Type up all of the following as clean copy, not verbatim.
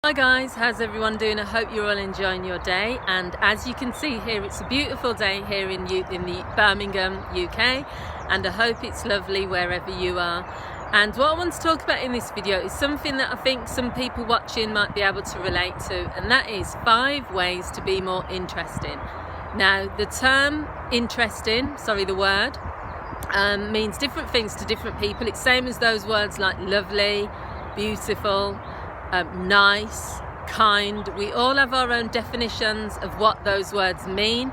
Hi guys, how's everyone doing? I hope you're all enjoying your day, and as you can see here, it's a beautiful day here in the Birmingham, UK, and I hope it's lovely wherever you are. And what I want to talk about in this video is something that I think some people watching might be able to relate to, and that is 5 ways to be more interesting. Now, the term interesting, the word, means different things to different people. It's same as those words like lovely, beautiful, nice, kind. We all have our own definitions of what those words mean,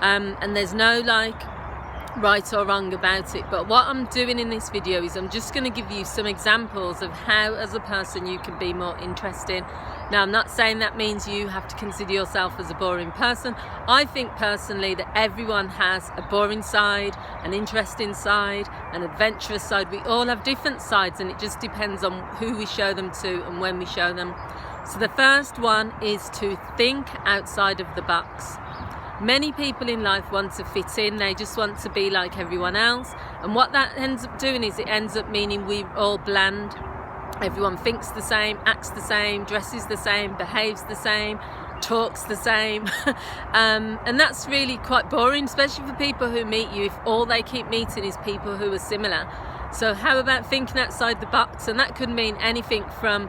and there's no right or wrong about it. But what I'm doing in this video is I'm just going to give you some examples of how as a person you can be more interesting. Now, I'm not saying that means you have to consider yourself as a boring person. I think personally that everyone has a boring side, an interesting side, an adventurous side. We all have different sides, and it just depends on who we show them to and when we show them. So the first one is to think outside of the box. Many people in life want to fit in, they just want to be like everyone else, and what that ends up doing is it ends up meaning we're all bland. Everyone thinks the same, acts the same, dresses the same, behaves the same, talks the same, and that's really quite boring, especially for people who meet you, if all they keep meeting is people who are similar. So how about thinking outside the box? And that could mean anything from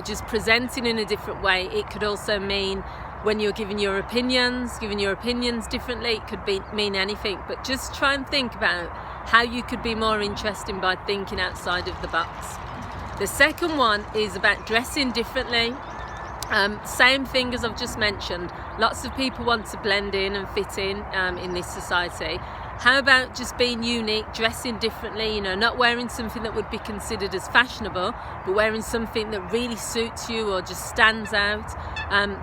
just presenting in a different way. It could also mean when you're giving your opinions differently. It could mean anything, but just try and think about how you could be more interesting by thinking outside of the box. The second one is about dressing differently. Same thing as I've just mentioned. Lots of people want to blend in and fit in this society. How about just being unique, dressing differently, not wearing something that would be considered as fashionable, but wearing something that really suits you or just stands out.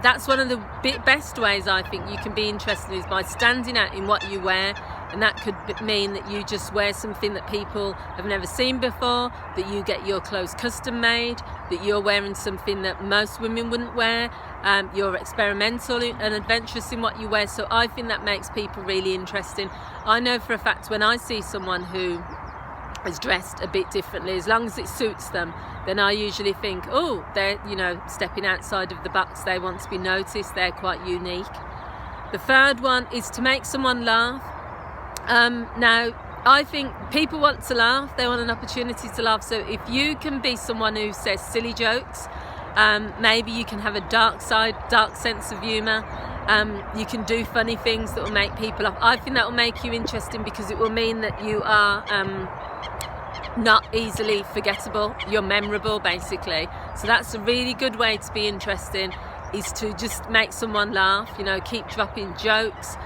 That's one of the best ways I think you can be interested, is by standing out in what you wear. And that could mean that you just wear something that people have never seen before, that you get your clothes custom made, that you're wearing something that most women wouldn't wear, you're experimental and adventurous in what you wear. So I think that makes people really interesting. I know for a fact when I see someone who is dressed a bit differently, as long as it suits them, then I usually think, oh, they're stepping outside of the box, they want to be noticed, they're quite unique. The third one is to make someone laugh. Now, I think people want to laugh, they want an opportunity to laugh. So if you can be someone who says silly jokes, maybe you can have a dark sense of humour, you can do funny things that will make people laugh. I think that will make you interesting, because it will mean that you are not easily forgettable, you're memorable basically. So that's a really good way to be interesting, is to just make someone laugh, keep dropping jokes,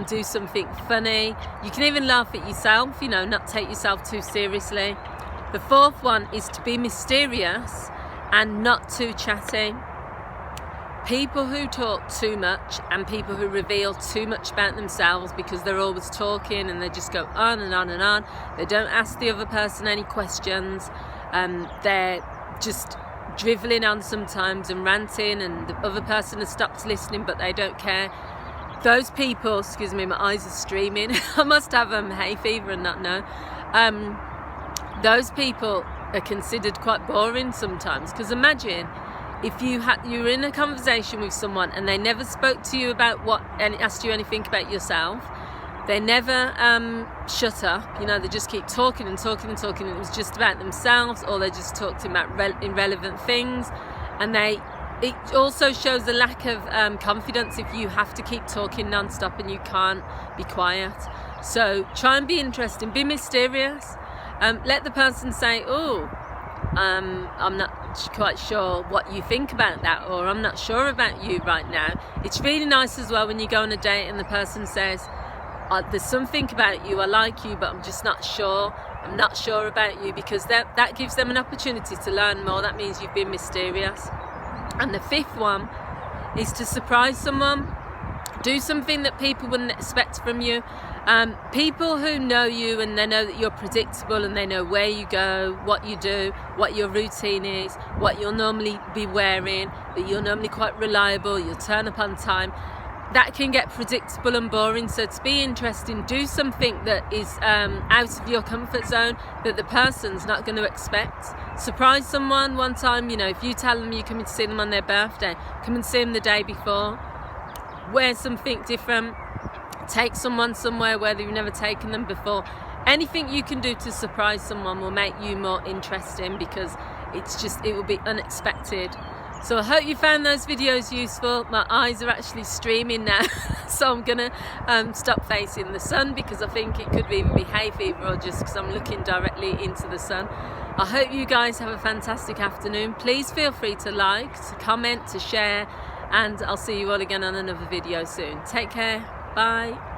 do something funny. You can even laugh at yourself, not take yourself too seriously. The fourth one is to be mysterious and not too chatty. People who talk too much and people who reveal too much about themselves because they're always talking and they just go on and on and on. They don't ask the other person any questions. They're just driveling on sometimes and ranting, and the other person has stopped listening but they don't care. Those people, excuse me, my eyes are streaming. I must have hay fever and not know. Those people are considered quite boring sometimes, because imagine if you were in a conversation with someone and they never spoke to you about and asked you anything about yourself. They never shut up, they just keep talking and talking and talking, and it was just about themselves, or they just talked about irrelevant things. And it also shows a lack of confidence if you have to keep talking non-stop and you can't be quiet. So try and be interesting, be mysterious. Let the person say, oh, I'm not quite sure what you think about that, or I'm not sure about you right now. It's really nice as well when you go on a date and the person says, there's something about you, I like you, but I'm just not sure. I'm not sure about you, because that gives them an opportunity to learn more. That means you've been mysterious. And the fifth one is to surprise someone. Do something that people wouldn't expect from you. People who know you and they know that you're predictable, and they know where you go, what you do, what your routine is, what you'll normally be wearing, that you're normally quite reliable, you'll turn up on time. that can get predictable and boring. So to be interesting, do something that is out of your comfort zone, that the person's not going to expect. Surprise someone one time, you know, if you tell them you're coming to see them on their birthday, come and see them the day before. Wear something different. Take someone somewhere where you've never taken them before. Anything you can do to surprise someone will make you more interesting, because it will be unexpected. So I hope you found those videos useful. My eyes are actually streaming now, so I'm gonna stop facing the sun, because I think it could either be hay fever or just because I'm looking directly into the sun. I hope you guys have a fantastic afternoon. Please feel free to like, to comment, to share, and I'll see you all again on another video soon. Take care. Bye.